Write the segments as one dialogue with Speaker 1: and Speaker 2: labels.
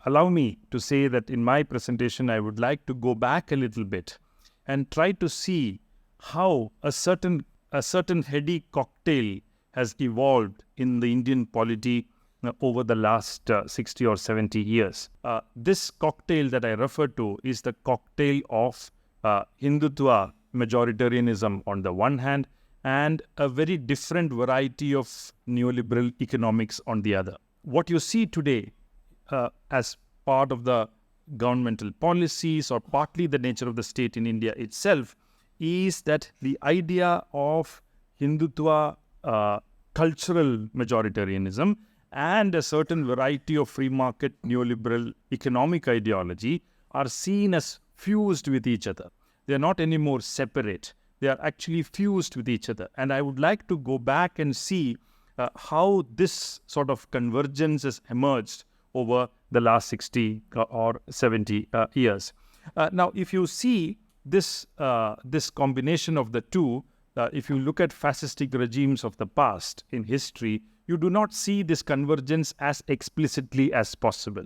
Speaker 1: allow me to say that in my presentation, I would like to go back a little bit and try to see how a certain heady cocktail has evolved in the Indian polity over the last 60 or 70 years. This cocktail that I refer to is the cocktail of Hindutva majoritarianism on the one hand, and a very different variety of neoliberal economics on the other. What you see today as part of the governmental policies or partly the nature of the state in India itself is that the idea of Hindutva cultural majoritarianism and a certain variety of free market neoliberal economic ideology are seen as fused with each other. They are not anymore separate. They are actually fused with each other. And I would like to go back and see how this sort of convergence has emerged over the last 60 or 70 years. Now, if you see this combination of the two, if you look at fascistic regimes of the past in history, you do not see this convergence as explicitly as possible.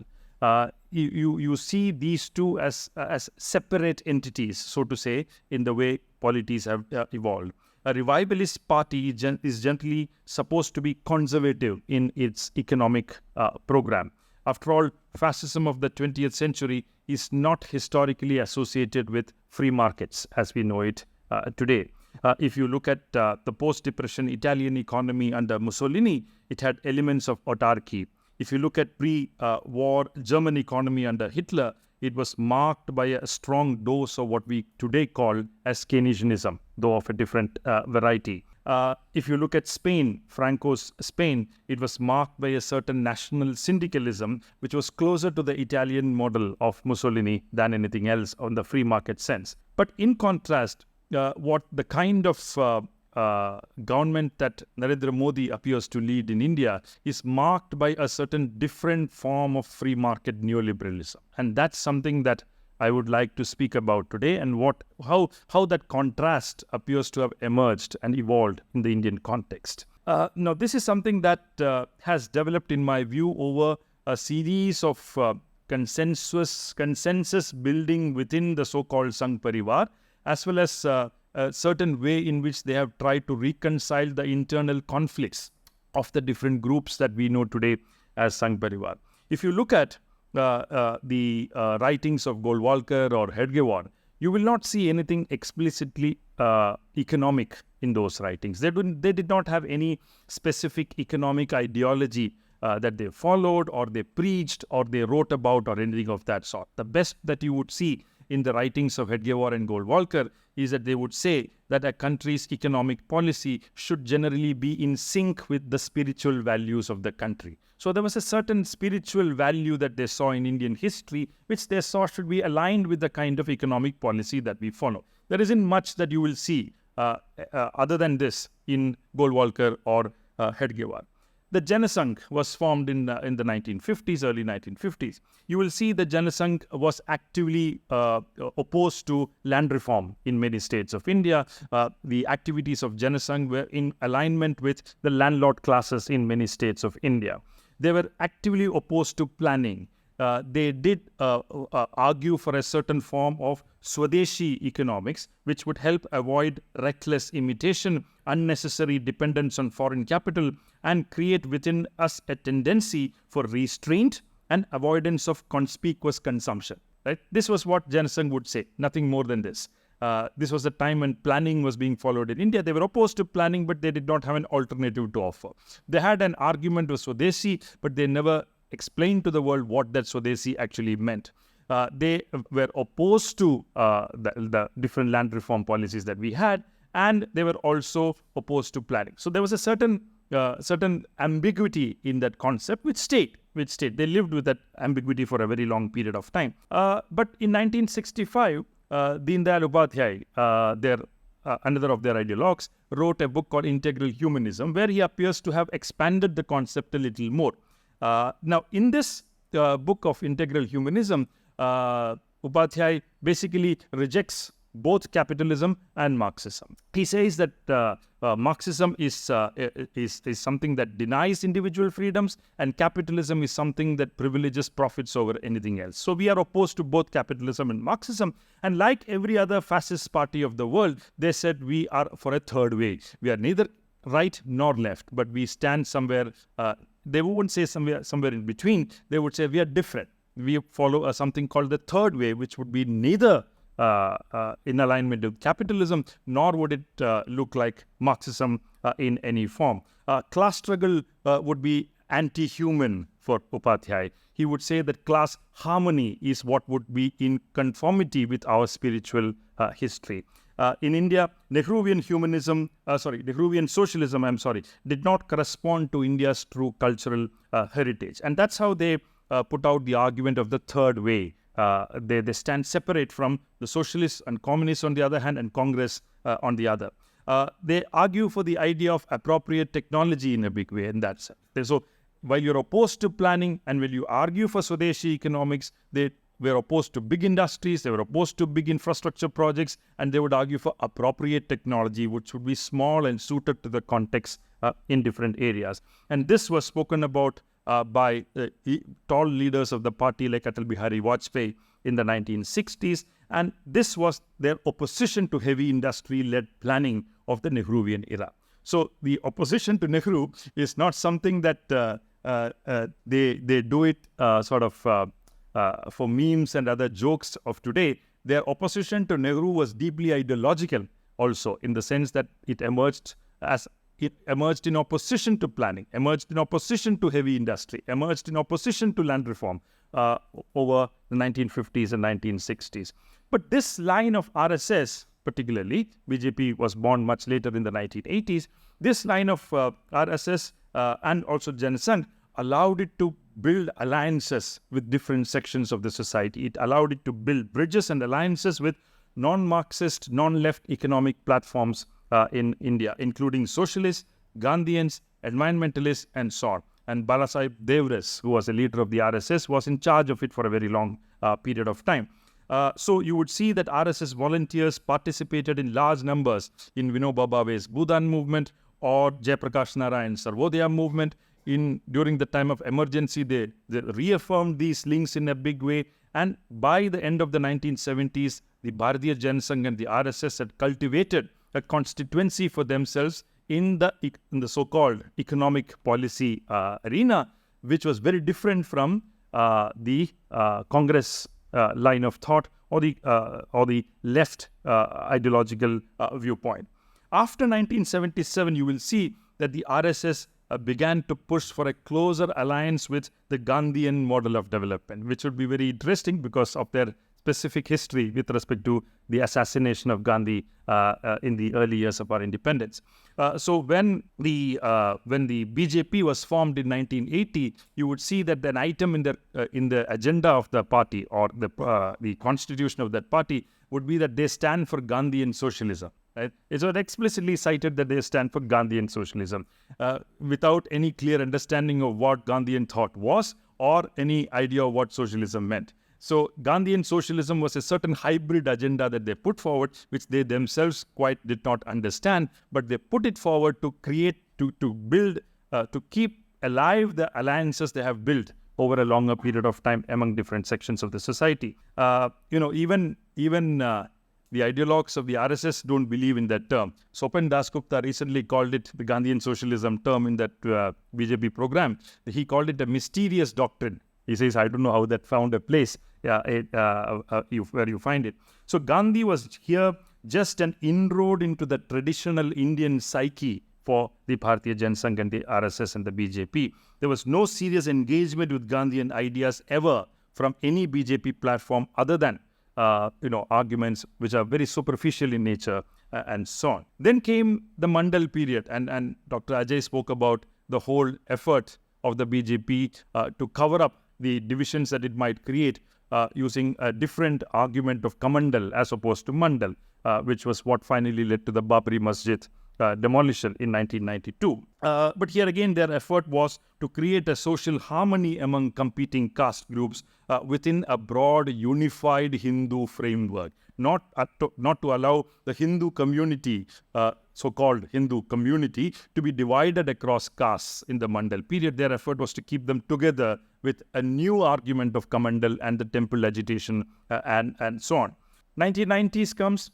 Speaker 1: You see these two as separate entities, so to say, in the way polities have evolved. A revivalist party is generally supposed to be conservative in its economic program. After all, fascism of the 20th century is not historically associated with free markets as we know it today. If you look at the post-depression Italian economy under Mussolini, it had elements of autarky. If you look at pre-war German economy under Hitler, it was marked by a strong dose of what we today call as Keynesianism, though of a different variety. If you look at Spain, Franco's Spain, it was marked by a certain national syndicalism, which was closer to the Italian model of Mussolini than anything else on the free market sense. But in contrast, what the kind of government that Narendra Modi appears to lead in India is marked by a certain different form of free market neoliberalism. And that's something that I would like to speak about today, and how that contrast appears to have emerged and evolved in the Indian context. Now, this is something that has developed, in my view, over a series of consensus building within the so-called Sangh Parivar, as well as a certain way in which they have tried to reconcile the internal conflicts of the different groups that we know today as Sangh Parivar. If you look at the writings of Golwalkar or Hedgewar, you will not see anything explicitly economic in those writings. They did not have any specific economic ideology that they followed or they preached or they wrote about or anything of that sort. The best that you would see in the writings of Hedgewar and Golwalkar is that they would say that a country's economic policy should generally be in sync with the spiritual values of the country. So there was a certain spiritual value that they saw in Indian history, which they saw should be aligned with the kind of economic policy that we follow. There isn't much that you will see other than this in Golwalkar or Hedgewar. The Janasangh was formed in the 1950s, early 1950s. You will see the Janasangh was actively opposed to land reform in many states of India. The activities of Janasangh were in alignment with the landlord classes in many states of India. They were actively opposed to planning. They did argue for a certain form of Swadeshi economics, which would help avoid reckless imitation, unnecessary dependence on foreign capital, and create within us a tendency for restraint and avoidance of conspicuous consumption. Right? This was what Janasangh would say, nothing more than this. This was the time when planning was being followed in India. They were opposed to planning, but they did not have an alternative to offer. They had an argument with Swadeshi, but they never explained to the world what that Swadeshi actually meant. They were opposed to the different land reform policies that we had, and they were also opposed to planning. So there was a certain ambiguity in that concept, which stayed. They lived with that ambiguity for a very long period of time. But in 1965, Deen Dayal Upadhyay, another of their ideologues, wrote a book called Integral Humanism, where he appears to have expanded the concept a little more. Now, in this book of Integral Humanism, Upadhyay basically rejects both capitalism and Marxism. He says that Marxism is something that denies individual freedoms, and capitalism is something that privileges profits over anything else. So we are opposed to both capitalism and Marxism. And like every other fascist party of the world, they said we are for a third way. We are neither right nor left, but we stand somewhere. They wouldn't say somewhere in between. They would say we are different. We follow something called the third way, which would be neither in alignment with capitalism, nor would it look like Marxism in any form. Class struggle would be anti-human for Upadhyay. He would say that class harmony is what would be in conformity with our spiritual history. In India, Nehruvian socialism, did not correspond to India's true cultural heritage. And that's how they put out the argument of the third way. They stand separate from the socialists and communists on the other hand, and Congress on the other. They argue for the idea of appropriate technology in a big way in that sense. So while you're opposed to planning and when you argue for Swadeshi economics, they were opposed to big industries, they were opposed to big infrastructure projects, and they would argue for appropriate technology, which would be small and suited to the context in different areas. And this was spoken about by tall leaders of the party like Atal Bihari Vajpayee in the 1960s. And this was their opposition to heavy industry-led planning of the Nehruvian era. So the opposition to Nehru is not something that they do it for memes and other jokes of today. Their opposition to Nehru was deeply ideological also, in the sense that it emerged in opposition to planning, emerged in opposition to heavy industry, emerged in opposition to land reform over the 1950s and 1960s. But this line of RSS, particularly, BJP was born much later in the 1980s, this line of RSS and also Janasangh allowed it to build alliances with different sections of the society. It allowed it to build bridges and alliances with non-Marxist, non-left economic platforms in India, including socialists, Gandhians, environmentalists, and so on. And Balasaheb Devras, who was a leader of the RSS, was in charge of it for a very long period of time. So you would see that RSS volunteers participated in large numbers in Vinoba Bhave's Bhudan movement or Jayaprakash Narayan's Sarvodaya movement. During the time of emergency, they reaffirmed these links in a big way. And by the end of the 1970s, the Bharatiya Janasangh and the RSS had cultivated a constituency for themselves in the so-called economic policy arena, which was very different from the Congress line of thought or the left ideological viewpoint. After 1977, you will see that the RSS began to push for a closer alliance with the Gandhian model of development, which would be very interesting because of their specific history with respect to the assassination of Gandhi in the early years of our independence. So when the BJP was formed in 1980, you would see that an item in the agenda of the party or the constitution of that party would be that they stand for Gandhian socialism. Right? It was explicitly cited that they stand for Gandhian socialism without any clear understanding of what Gandhian thought was or any idea of what socialism meant. So Gandhian socialism was a certain hybrid agenda that they put forward, which they themselves quite did not understand, but they put it forward to create, to build, to keep alive the alliances they have built over a longer period of time among different sections of the society. Even the ideologues of the RSS don't believe in that term. Sopan Dasgupta recently called it the Gandhian socialism term in that BJP program. He called it a mysterious doctrine. He says, I don't know how that found a place where you find it. So Gandhi was here just an inroad into the traditional Indian psyche for the Bharatiya Janasangh and the RSS and the BJP. There was no serious engagement with Gandhian ideas ever from any BJP platform other than arguments which are very superficial in nature and so on. Then came the Mandal period, and Dr. Ajay spoke about the whole effort of the BJP to cover up the divisions that it might create using a different argument of Kamandal as opposed to Mandal, which was what finally led to the Babri Masjid demolition in 1992. But here again, their effort was to create a social harmony among competing caste groups within a broad, unified Hindu framework, not to allow the Hindu community, so-called Hindu community, to be divided across castes in the Mandal period. Their effort was to keep them together with a new argument of Kamandal and the temple agitation and so on. 1990s comes.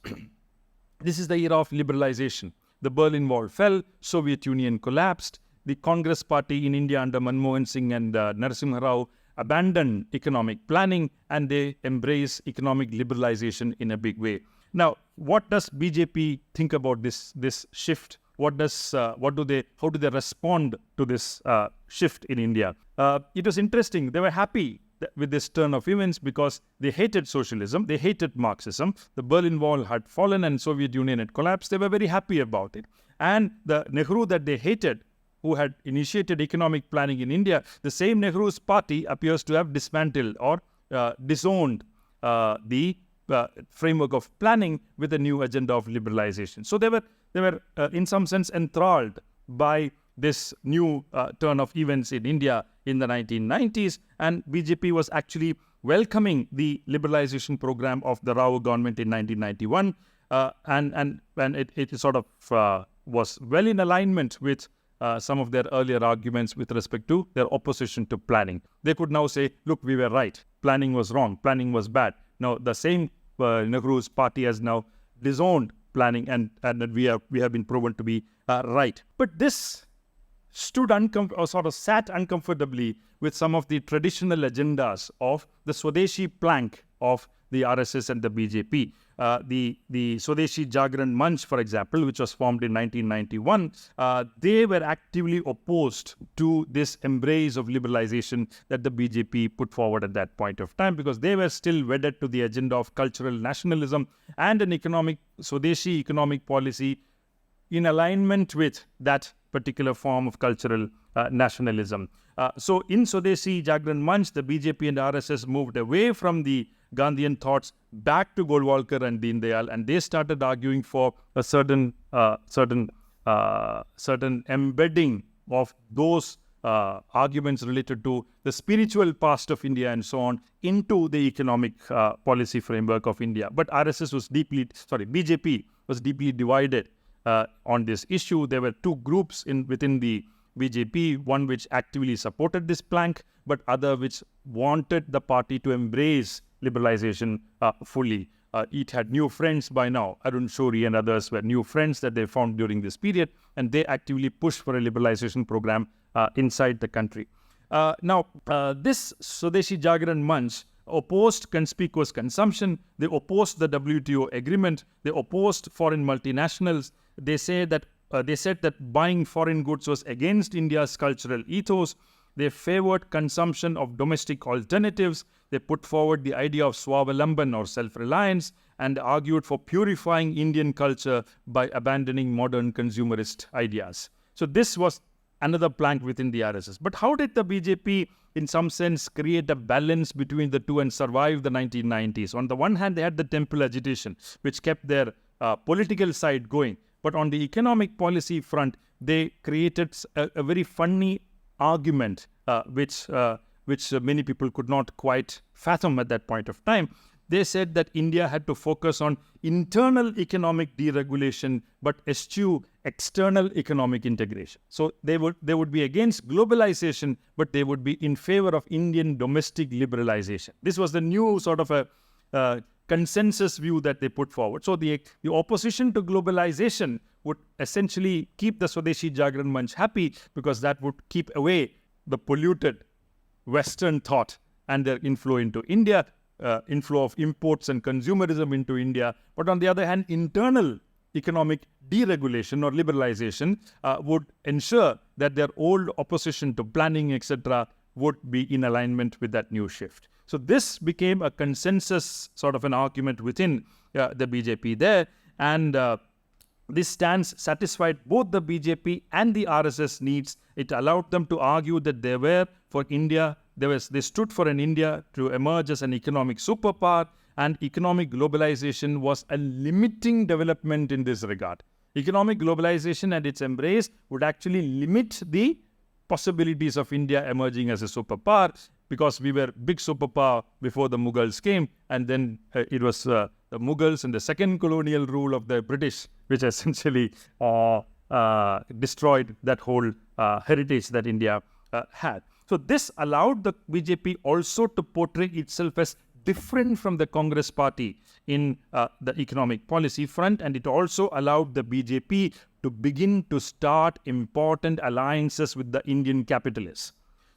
Speaker 1: This is the era of liberalization. The Berlin Wall fell, Soviet Union collapsed, the Congress Party in India under Manmohan Singh and Narasimha Rao abandoned economic planning and they embrace economic liberalization in a big way. Now, what does BJP think about this shift? How do they respond to this shift in India? It was interesting. They were happy with this turn of events because they hated socialism, they hated Marxism. The Berlin Wall had fallen and Soviet Union had collapsed. They were very happy about it. And the Nehru that they hated, who had initiated economic planning in India, the same Nehru's party appears to have dismantled or disowned the framework of planning with a new agenda of liberalization. So they were in some sense enthralled by this new turn of events in India in the 1990s, and BJP was actually welcoming the liberalization program of the Rao government in 1991, and it sort of was well in alignment with some of their earlier arguments with respect to their opposition to planning. They could now say, look, we were right. Planning was wrong. Planning was bad. Now, the same Nehru's party has now disowned planning and we have been proven to be right. But this sat uncomfortably with some of the traditional agendas of the Swadeshi plank of the RSS and the BJP. The Swadeshi Jagran Manch, for example, which was formed in 1991, they were actively opposed to this embrace of liberalization that the BJP put forward at that point of time because they were still wedded to the agenda of cultural nationalism and an Swadeshi economic policy in alignment with that particular form of cultural nationalism. So in Swadeshi Jagran Manch, the BJP and RSS moved away from the Gandhian thoughts back to Golwalkar and Deen Dayal, and they started arguing for a certain embedding of those arguments related to the spiritual past of India and so on into the economic policy framework of India. But BJP was deeply divided on this issue. There were two groups within the BJP, one which actively supported this plank, but other which wanted the party to embrace liberalization fully. It had new friends by now. Arun Shourie and others were new friends that they found during this period, and they actively pushed for a liberalization program inside the country. This Swadeshi Jagran Manch opposed conspicuous consumption. They opposed the WTO agreement. They opposed foreign multinationals. They said that buying foreign goods was against India's cultural ethos. They favored consumption of domestic alternatives. They put forward the idea of Swavalamban or self-reliance and argued for purifying Indian culture by abandoning modern consumerist ideas. So this was another plank within the RSS. But how did the BJP, in some sense, create a balance between the two and survive the 1990s? On the one hand, they had the temple agitation, which kept their political side going. But on the economic policy front, they created a very funny argument, which many people could not quite fathom at that point of time. They said that India had to focus on internal economic deregulation, but eschew external economic integration. So they would be against globalization, but they would be in favor of Indian domestic liberalization. This was the new sort of a consensus view that they put forward. So the opposition to globalization would essentially keep the Swadeshi Jagran Manch happy because that would keep away the polluted Western thought and their inflow into India, inflow of imports and consumerism into India. But on the other hand, internal economic deregulation or liberalization would ensure that their old opposition to planning, etc., would be in alignment with that new shift. So this became a consensus sort of an argument within the BJP there, and this stance satisfied both the BJP and the RSS needs. It allowed them to argue that they stood for an India to emerge as an economic superpower, and economic globalization was a limiting development in this regard. Economic globalization and its embrace would actually limit the possibilities of India emerging as a superpower, because we were big superpower before the Mughals came, and then it was the Mughals and the second colonial rule of the British which essentially destroyed that whole heritage that India had. So this allowed the BJP also to portray itself as different from the Congress party in the economic policy front, and it also allowed the BJP to begin to start important alliances with the Indian capitalists.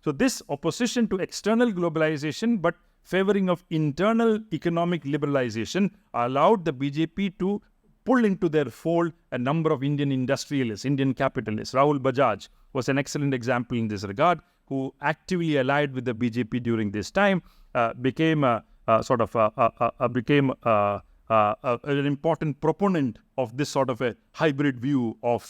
Speaker 1: So this opposition to external globalization but favoring of internal economic liberalization allowed the BJP to pull into their fold a number of Indian industrialists, Indian capitalists. Rahul Bajaj was an excellent example in this regard, who actively allied with the BJP during this time, became an important proponent of this sort of a hybrid view of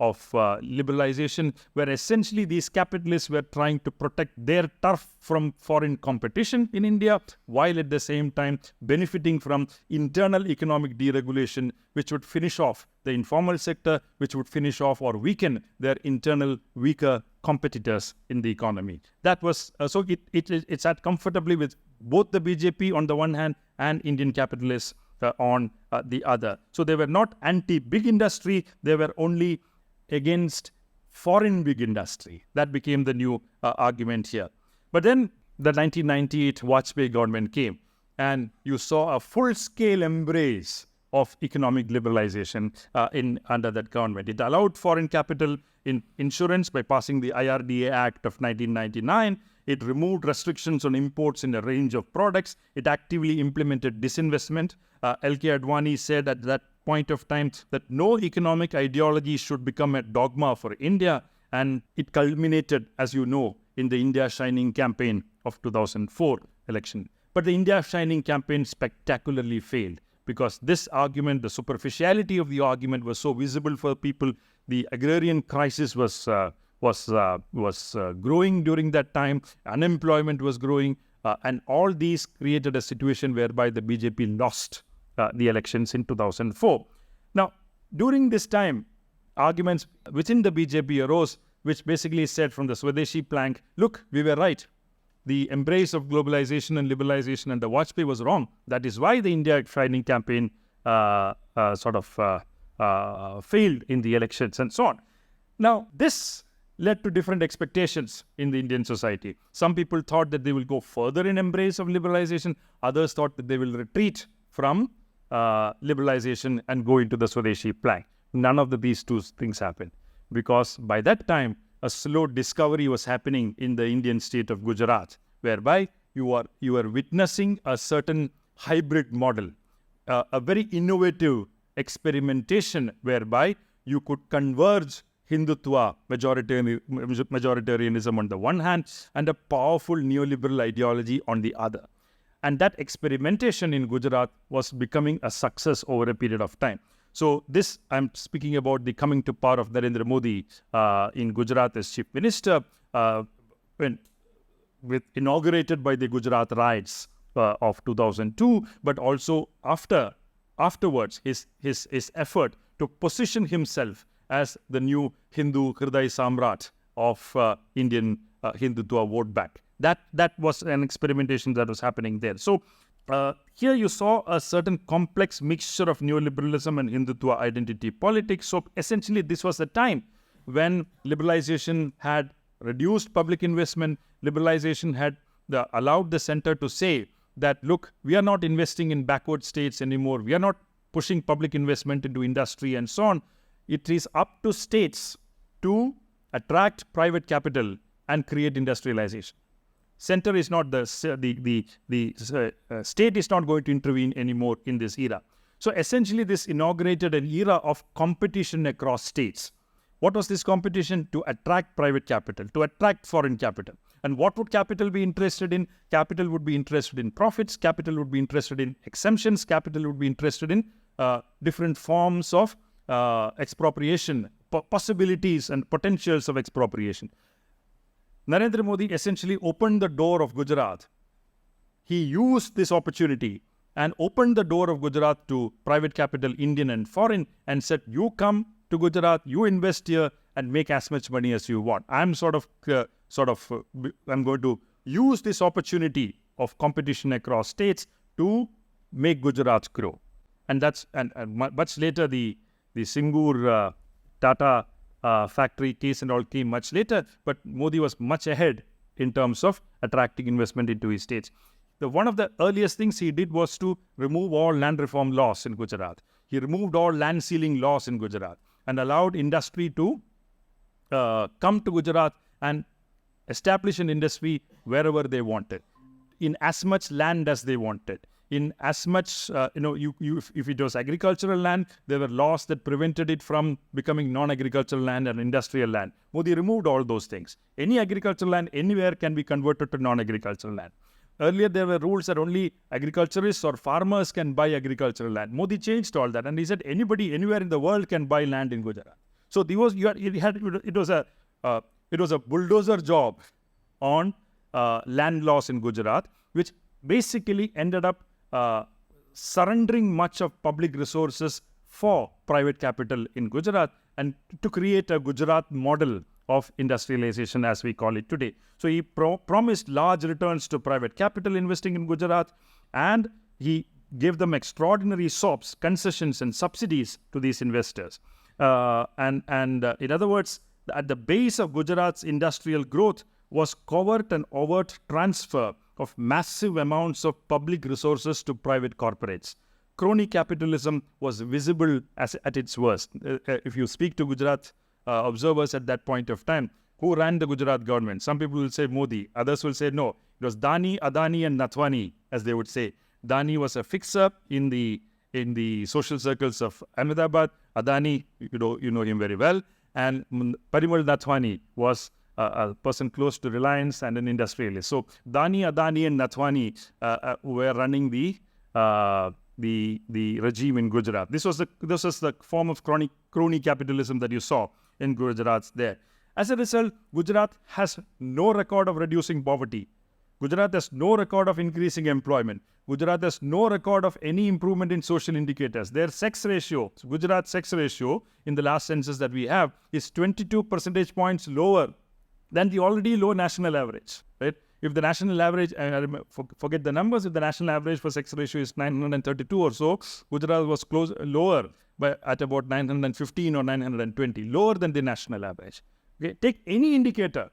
Speaker 1: liberalization, where essentially these capitalists were trying to protect their turf from foreign competition in India, while at the same time benefiting from internal economic deregulation, which would finish off the informal sector, which would finish off or weaken their internal weaker competitors in the economy. That was so it sat comfortably with both the BJP on the one hand and Indian capitalists on the other. So they were not anti-big industry, they were only against foreign big industry. That became the new argument here. But then the 1998 Vajpayee government came, and you saw a full-scale embrace of economic liberalization under that government. It allowed foreign capital in insurance by passing the IRDA Act of 1999. It removed restrictions on imports in a range of products. It actively implemented disinvestment. L.K. Advani said at that point of time that no economic ideology should become a dogma for India, and it culminated, as you know, in the India Shining campaign of 2004 election. But the India Shining campaign spectacularly failed, because this argument, the superficiality of the argument was so visible for people. The agrarian crisis was growing during that time. Unemployment was growing, and all these created a situation whereby the BJP lost the elections in 2004. Now, during this time, arguments within the BJP arose, which basically said from the Swadeshi plank, look, we were right. The embrace of globalization and liberalization under Vajpayee was wrong. That is why the India Shining campaign failed in the elections and so on. Now, this led to different expectations in the Indian society. Some people thought that they will go further in embrace of liberalization. Others thought that they will retreat from liberalization and go into the Swadeshi plank. None of these two things happened, because by that time, a slow discovery was happening in the Indian state of Gujarat, whereby you are witnessing a certain hybrid model, a very innovative experimentation whereby you could converge Hindutva, majoritarianism on the one hand, and a powerful neoliberal ideology on the other. And that experimentation in Gujarat was becoming a success over a period of time. So this, I'm speaking about the coming to power of Narendra Modi in Gujarat as Chief Minister, inaugurated by the Gujarat riots of 2002, but also afterwards, his effort to position himself as the new Hindu Hriday Samrat of Indian Hindutva vote bank. That was an experimentation that was happening there. So here you saw a certain complex mixture of neoliberalism and Hindutva identity politics. So essentially, this was the time when liberalization had reduced public investment. Liberalization had allowed the center to say that, look, we are not investing in backward states anymore. We are not pushing public investment into industry and so on. It is up to states to attract private capital and create industrialization. Center is not the state is not going to intervene anymore in this era. So essentially, this inaugurated an era of competition across states. What was this competition? To attract private capital, to attract foreign capital. And what would capital be interested in? Capital would be interested in profits. Capital would be interested in exemptions. Capital would be interested in different forms of expropriation, possibilities and potentials of expropriation. Narendra Modi essentially opened the door of Gujarat. He used this opportunity and opened the door of Gujarat to private capital, Indian and foreign, and said, you come to Gujarat, you invest here and make as much money as you want. I'm I'm going to use this opportunity of competition across states to make Gujarat grow. And much later, the Singur Tata factory case and all came much later, but Modi was much ahead in terms of attracting investment into his states. One of the earliest things he did was to remove all land reform laws in Gujarat. He removed all land ceiling laws in Gujarat and allowed industry to come to Gujarat and establish an industry wherever they wanted, in as much land as they wanted. In as much, if it was agricultural land, there were laws that prevented it from becoming non-agricultural land and industrial land. Modi removed all those things. Any agricultural land anywhere can be converted to non-agricultural land. Earlier, there were rules that only agriculturists or farmers can buy agricultural land. Modi changed all that, and he said anybody anywhere in the world can buy land in Gujarat. So it was a bulldozer job on land laws in Gujarat, which basically ended up surrendering much of public resources for private capital in Gujarat and to create a Gujarat model of industrialization as we call it today. So he promised large returns to private capital investing in Gujarat, and he gave them extraordinary SOPs, concessions and subsidies to these investors. In other words, at the base of Gujarat's industrial growth was covert and overt transfer of massive amounts of public resources to private corporates. Crony capitalism was visible at its worst. If you speak to Gujarat observers at that point of time, who ran the Gujarat government? Some people will say Modi, others will say no. It was Dani, Adani and Nathwani, as they would say. Dani was a fixer in the social circles of Ahmedabad. Adani, you know him very well. And Parimal Nathwani was a person close to Reliance and an industrialist. So Dani, Adani and Nathwani were running the regime in Gujarat. This was the form of crony capitalism that you saw in Gujarat there. As a result, Gujarat has no record of reducing poverty. Gujarat has no record of increasing employment. Gujarat has no record of any improvement in social indicators. Their sex ratio, Gujarat's sex ratio in the last census that we have is 22 percentage points lower than the already low national average, right? If the national average, forget the numbers, if the national average for sex ratio is 932 or so, Gujarat was lower at about 915 or 920, lower than the national average. Okay? Take any indicator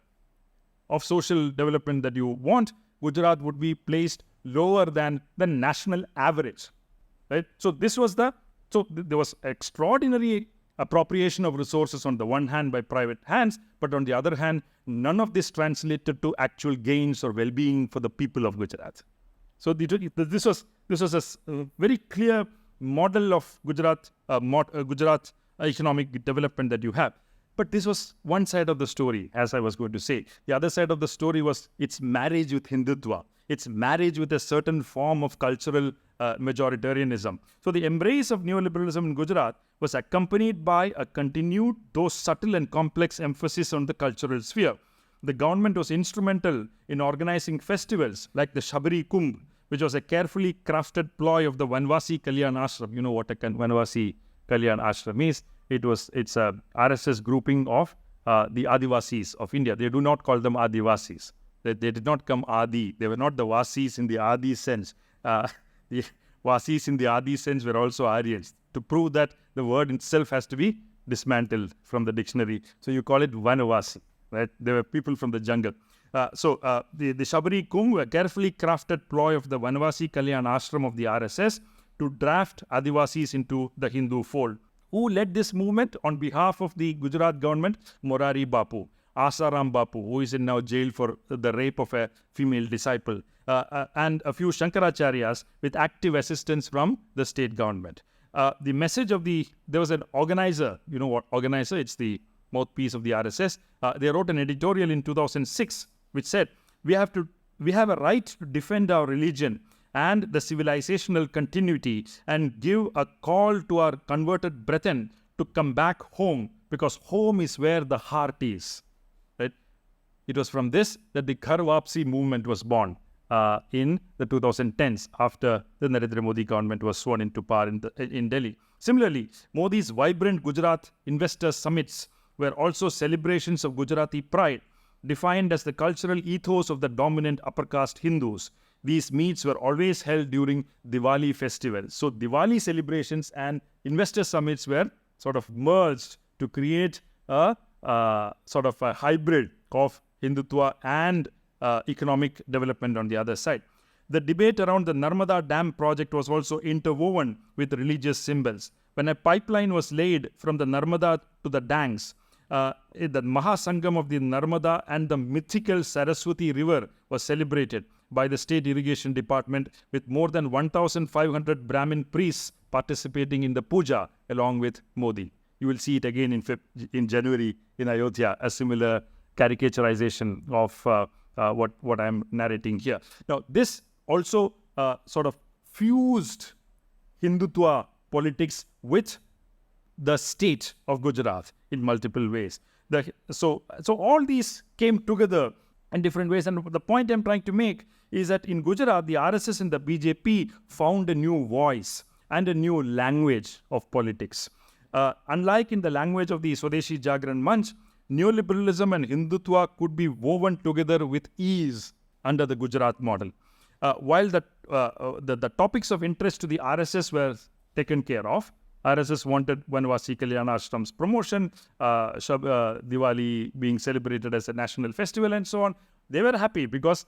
Speaker 1: of social development that you want, Gujarat would be placed lower than the national average, right? So there was extraordinary appropriation of resources on the one hand by private hands, but on the other hand, none of this translated to actual gains or well-being for the people of Gujarat. So this was a very clear model of Gujarat economic development that you have. But this was one side of the story, as I was going to say. The other side of the story was its marriage with Hindutva, its marriage with a certain form of cultural majoritarianism. So the embrace of neoliberalism in Gujarat was accompanied by a continued, though subtle and complex emphasis on the cultural sphere. The government was instrumental in organizing festivals like the Shabari Kumbh, which was a carefully crafted ploy of the Vanvasi Kalyan Ashram. You know what a Vanvasi Kalyan Ashram is. It's a RSS grouping of the Adivasis of India. They do not call them Adivasis. They did not come Adi. They were not the Vasis in the Adi sense. The Vasis in the Adi sense were also Aryans. To prove that, the word itself has to be dismantled from the dictionary. So you call it Vanavasi, right? They were people from the jungle. The Shabari Kumbh, a carefully crafted ploy of the Vanvasi Kalyan Ashram of the RSS to draft Adivasis into the Hindu fold. Who led this movement on behalf of the Gujarat government? Morari Bapu, Asaram Bapu, who is in now jail for the rape of a female disciple, and a few Shankaracharyas with active assistance from the state government. The message of there was an organizer, you know what organizer, it's the mouthpiece of the RSS. They wrote an editorial in 2006 which said, we have a right to defend our religion and the civilizational continuity and give a call to our converted brethren to come back home, because home is where the heart is. Right? It was from this that the Ghar Wapsi movement was born. in the 2010s after the Narendra Modi government was sworn into power in Delhi. Similarly, Modi's vibrant Gujarat investor summits were also celebrations of Gujarati pride, defined as the cultural ethos of the dominant upper caste Hindus. These meets were always held during Diwali festivals. So Diwali celebrations and investor summits were sort of merged to create a sort of a hybrid of Hindutva and economic development on the other side. The debate around the Narmada Dam project was also interwoven with religious symbols. When a pipeline was laid from the Narmada to the Dangs, the Mahasangam of the Narmada and the mythical Saraswati River was celebrated by the State Irrigation Department, with more than 1,500 Brahmin priests participating in the puja along with Modi. You will see it again in January in Ayodhya, a similar caricaturization of what I'm narrating here. Now, this also sort of fused Hindutva politics with the state of Gujarat in multiple ways. So all these came together in different ways. And the point I'm trying to make is that in Gujarat, the RSS and the BJP found a new voice and a new language of politics. Unlike in the language of the Swadeshi Jagran Manch, neoliberalism and Hindutva could be woven together with ease under the Gujarat model. While the topics of interest to the RSS were taken care of, RSS wanted Vanvasi Kalyanashram's promotion, Diwali being celebrated as a national festival and so on. They were happy because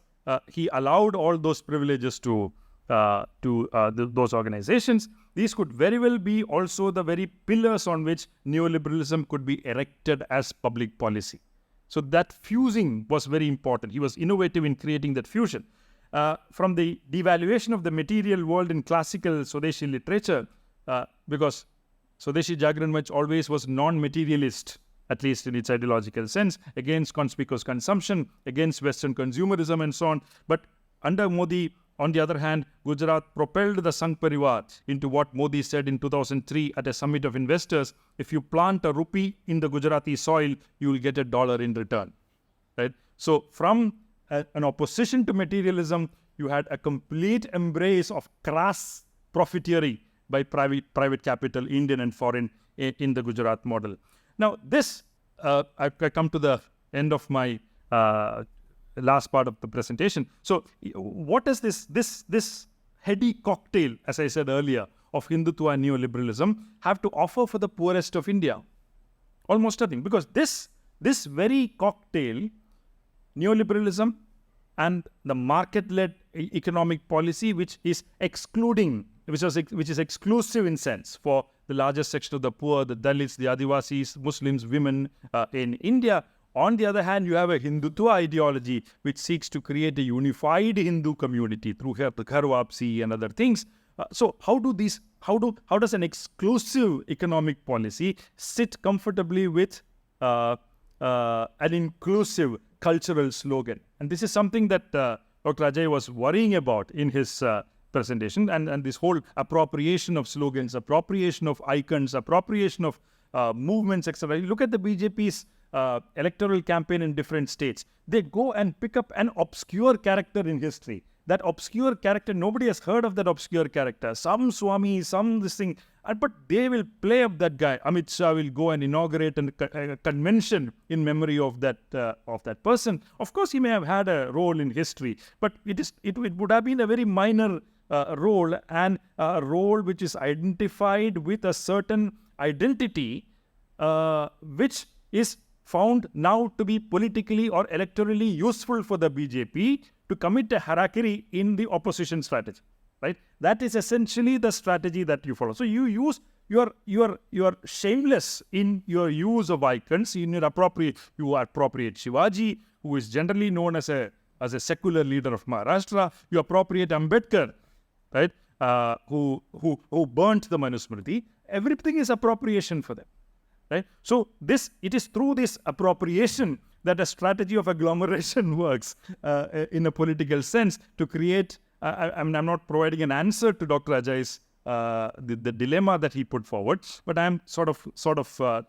Speaker 1: he allowed all those privileges to those organizations. These could very well be also the very pillars on which neoliberalism could be erected as public policy. So that fusing was very important. He was innovative in creating that fusion. From the devaluation of the material world in classical Swadeshi literature, because Swadeshi Jagran Manch always was non-materialist, at least in its ideological sense, against conspicuous consumption, against Western consumerism and so on. But under Modi, on the other hand, Gujarat propelled the Sangh Parivar into what Modi said in 2003 at a summit of investors: if you plant a rupee in the Gujarati soil, you will get $1 in return. Right? So from an opposition to materialism, you had a complete embrace of crass profiteering by private capital, Indian and foreign, in the Gujarat model. Now, this, I come to the end of my last part of the presentation. So, what does this heady cocktail, as I said earlier, of Hindutva and neoliberalism have to offer for the poorest of India? Almost nothing, because this very cocktail, neoliberalism and the market-led economic policy, which is exclusive in sense for the largest section of the poor, the Dalits, the Adivasis, Muslims, women in India. On the other hand, you have a Hindutva ideology which seeks to create a unified Hindu community through the Ghar Wapsi and other things. So how does an exclusive economic policy sit comfortably with an inclusive cultural slogan? And this is something that Dr. Ajay was worrying about in his presentation, and this whole appropriation of slogans, appropriation of icons, appropriation of movements, etc. You look at the BJP's electoral campaign in different states. They go and pick up an obscure character in history. That obscure character, nobody has heard of that obscure character. Some Swami, some this thing, but they will play up that guy. Amit Shah will go and inaugurate a convention in memory of that person. Of course, he may have had a role in history, but it would have been a very minor role, and a role which is identified with a certain identity, which is found now to be politically or electorally useful for the BJP to commit a harakiri in the opposition strategy, right? That is essentially the strategy that you follow. So you are shameless in your use of icons. You appropriate Shivaji, who is generally known as a secular leader of Maharashtra. You appropriate Ambedkar, right? Who burnt the Manusmriti. Everything is appropriation for them. Right? So it is through this appropriation that a strategy of agglomeration works in a political sense to create. I'm not providing an answer to Dr. Ajay's the dilemma that he put forward, but I'm sort of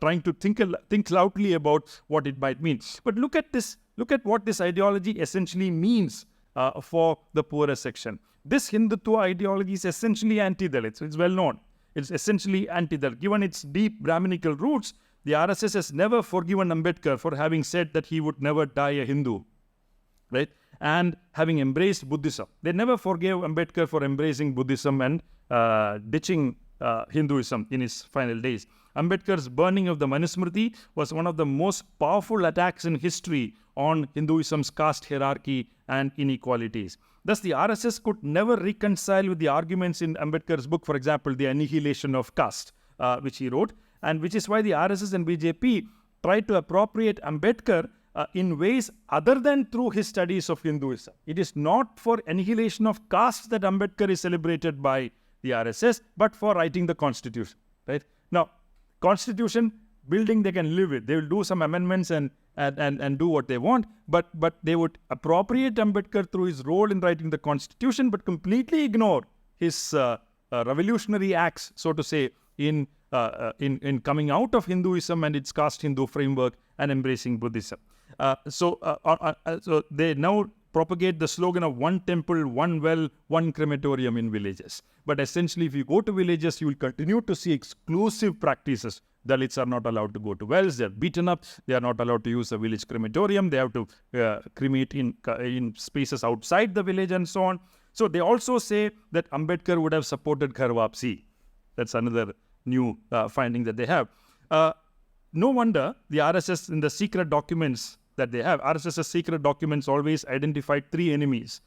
Speaker 1: trying to think loudly about what it might mean. But look at this. Look at what this ideology essentially means for the poorer section. This Hindutva ideology is essentially anti-Dalit. It's well known. It's essentially anti-Dalit. Given its deep Brahminical roots, the RSS has never forgiven Ambedkar for having said that he would never die a Hindu, right? And having embraced Buddhism. They never forgave Ambedkar for embracing Buddhism and ditching Hinduism in his final days. Ambedkar's burning of the Manusmriti was one of the most powerful attacks in history on Hinduism's caste hierarchy and inequalities. Thus, the RSS could never reconcile with the arguments in Ambedkar's book, for example, The Annihilation of Caste, which he wrote, and which is why the RSS and BJP tried to appropriate Ambedkar in ways other than through his studies of Hinduism. It is not for annihilation of caste that Ambedkar is celebrated by the RSS, but for writing the Constitution, right? Now, Constitution building they can live with. They will do some amendments and do what they want, but they would appropriate Ambedkar through his role in writing the Constitution, but completely ignore his revolutionary acts, so to say, in coming out of Hinduism and its caste Hindu framework and embracing Buddhism. So they now propagate the slogan of one temple, one well, one crematorium in villages. But essentially, if you go to villages, you will continue to see exclusive practices. Dalits are not allowed to go to wells. They are beaten up. They are not allowed to use a village crematorium. They have to cremate in spaces outside the village and so on. So they also say that Ambedkar would have supported Ghar Wapsi. That's another new finding that they have. No wonder the RSS in the secret documents that they have, RSS's secret documents always identified three enemies.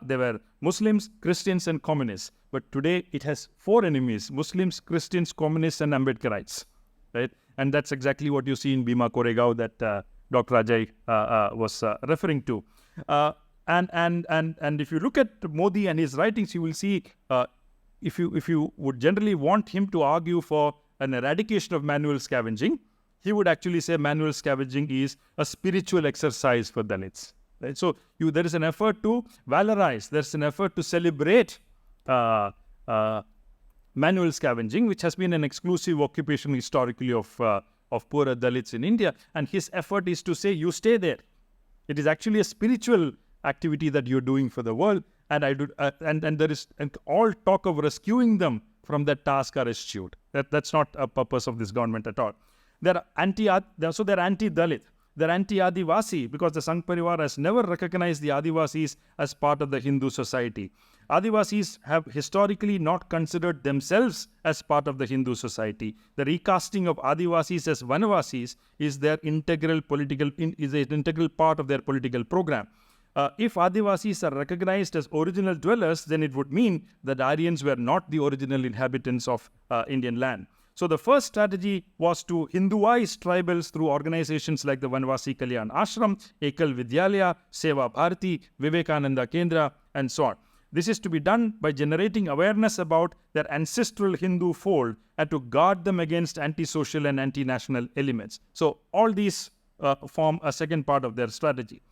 Speaker 1: They were Muslims, Christians, and communists. But today it has four enemies: Muslims, Christians, communists, and Ambedkarites. Right? And that's exactly what you see in Bhima Koregaon that Dr. Ajay was referring to. And if you look at Modi and his writings, you will see if you would generally want him to argue for an eradication of manual scavenging, he would actually say manual scavenging is a spiritual exercise for Dalits. Right? So there is an effort to valorize, there's an effort to celebrate manual scavenging, which has been an exclusive occupation historically of poorer Dalits in India. And his effort is to say, you stay there. It is actually a spiritual activity that you're doing for the world. And there is all talk of rescuing them from that task are eschewed. That's not a purpose of this government at all. They're anti-Dalit. They're anti-Adivasi because the Sangh Parivar has never recognized the Adivasis as part of the Hindu society. Adivasis have historically not considered themselves as part of the Hindu society. The recasting of Adivasis as Vanavasis is their integral part of their political program. If Adivasis are recognized as original dwellers, then it would mean that Aryans were not the original inhabitants of Indian land. So the first strategy was to Hinduize tribals through organizations like the Vanvasi Kalyan Ashram, Ekal Vidyalaya, Seva Bharati, Vivekananda Kendra, and so on. This is to be done by generating awareness about their ancestral Hindu fold and to guard them against anti-social and anti-national elements. So all these form a second part of their strategy.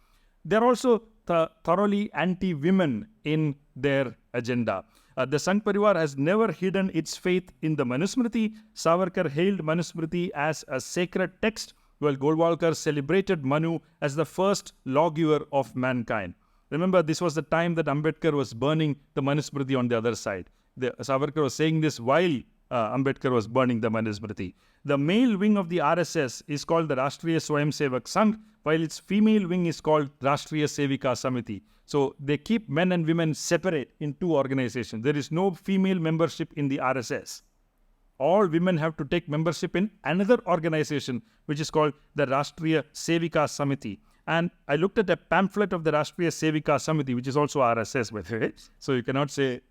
Speaker 1: They're also thoroughly anti-women in their agenda. The Sangh Parivar has never hidden its faith in the Manusmriti. Savarkar hailed Manusmriti as a sacred text, while Golwalkar celebrated Manu as the first lawgiver of mankind. Remember, this was the time that Ambedkar was burning the Manusmriti on the other side. Savarkar was saying this while Ambedkar was burning the Manusmriti. The male wing of the RSS is called the Rashtriya Swayamsevak Sangh, while its female wing is called Rashtriya Sevika Samiti. So they keep men and women separate in two organizations. There is no female membership in the RSS. All women have to take membership in another organization, which is called the Rashtriya Sevika Samiti. And I looked at a pamphlet of the Rashtriya Sevika Samiti, which is also RSS, by the way. So you cannot say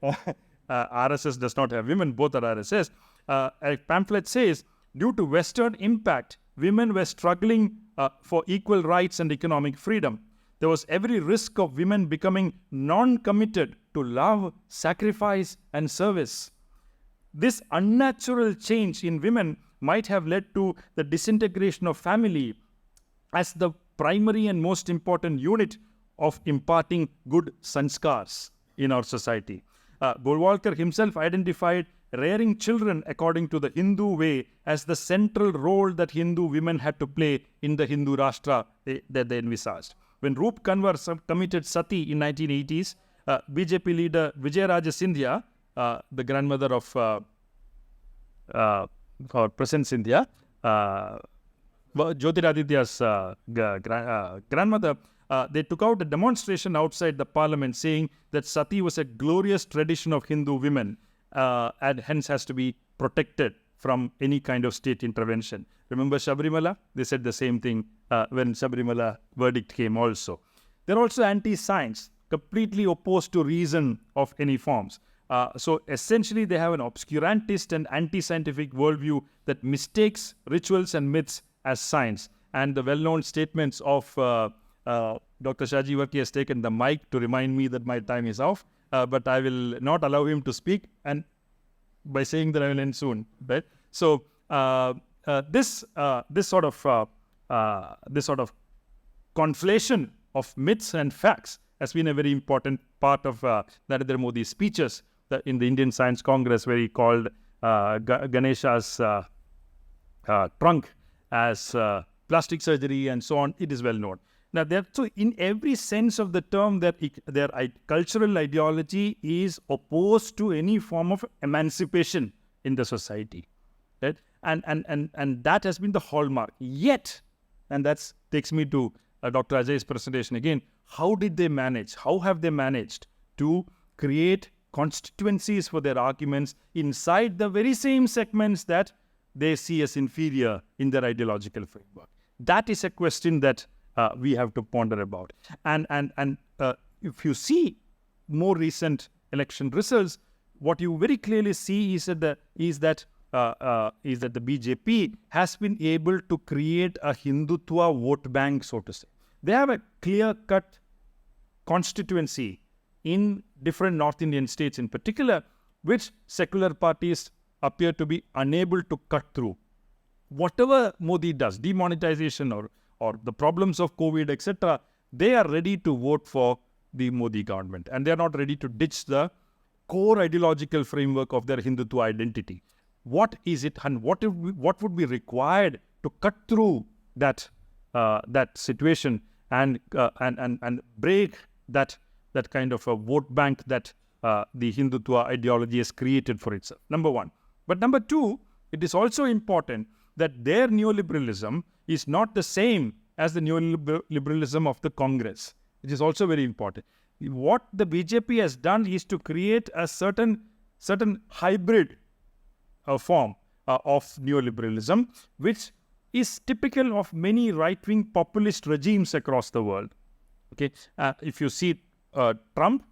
Speaker 1: RSS does not have women, both are RSS. A pamphlet says, due to Western impact, women were struggling for equal rights and economic freedom. There was every risk of women becoming non-committed to love, sacrifice, and service. This unnatural change in women might have led to the disintegration of family as the primary and most important unit of imparting good sanskars in our society. Golwalkar himself identified rearing children according to the Hindu way as the central role that Hindu women had to play in the Hindu Rashtra that they envisaged. When Roop Kanwar committed sati in 1980s, BJP leader Vijayaraja Scindia, the grandmother of President Scindia, Jyotiraditya's grandmother, they took out a demonstration outside the parliament saying that sati was a glorious tradition of Hindu women and hence has to be protected from any kind of state intervention. Remember Sabrimala? They said the same thing when Sabrimala verdict came also. They're also anti-science, completely opposed to reason of any forms. So essentially they have an obscurantist and anti-scientific worldview that mistakes rituals and myths as science. And the well-known statements of Dr. Shaji Varki has taken the mic to remind me that my time is off, but I will not allow him to speak, and by saying that I will end soon, right? So this sort of conflation of myths and facts has been a very important part of Narendra Modi's speeches in the Indian Science Congress, where he called Ganesha's trunk as plastic surgery and so on. It is well known. Now, so in every sense of the term, their cultural ideology is opposed to any form of emancipation in the society, right? And that has been the hallmark. Yet, and that takes me to Dr. Ajay's presentation again. How did they manage? How have they managed to create constituencies for their arguments inside the very same segments that they see as inferior in their ideological framework? That is a question that we have to ponder about. And if you see more recent election results, what you very clearly see is that the BJP has been able to create a Hindutva vote bank, so to say. They have a clear-cut constituency in different North Indian states in particular, which secular parties appear to be unable to cut through. Whatever Modi does, demonetization or the problems of COVID, etc., they are ready to vote for the Modi government. And they are not ready to ditch the core ideological framework of their Hindutva identity. What is it, and what would be required to cut through that situation and break that kind of a vote bank that the Hindutva ideology has created for itself? Number one. But number two, it is also important that their neoliberalism is not the same as the neoliberalism of the Congress. It is also very important. What the BJP has done is to create a certain hybrid form of neoliberalism, which is typical of many right-wing populist regimes across the world. Okay, if you see Trump,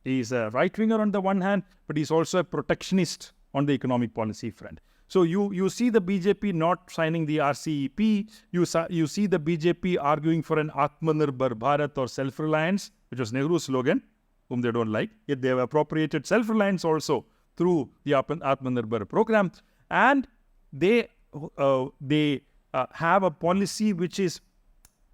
Speaker 1: he is a right-winger on the one hand, but he's also a protectionist on the economic policy front. So you see the BJP not signing the RCEP. You see the BJP arguing for an Atmanirbhar Bharat or self-reliance, which was Nehru's slogan, whom they don't like. Yet they have appropriated self-reliance also through the Atmanirbhar program, and they have a policy which is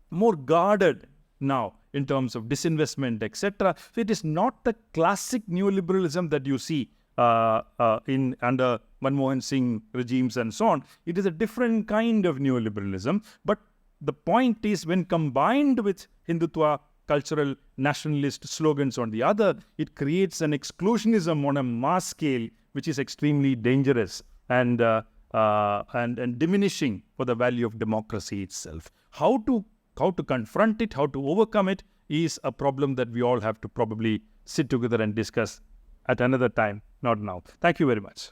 Speaker 1: more guarded now in terms of disinvestment, etc. So it is not the classic neoliberalism that you see under Manmohan Singh regimes and so on. It is a different kind of neoliberalism. But the point is, when combined with Hindutva cultural nationalist slogans on the other, it creates an exclusionism on a mass scale, which is extremely dangerous and diminishing for the value of democracy itself. How to confront it, how to overcome it, is a problem that we all have to probably sit together and discuss at another time, not now. Thank you very much.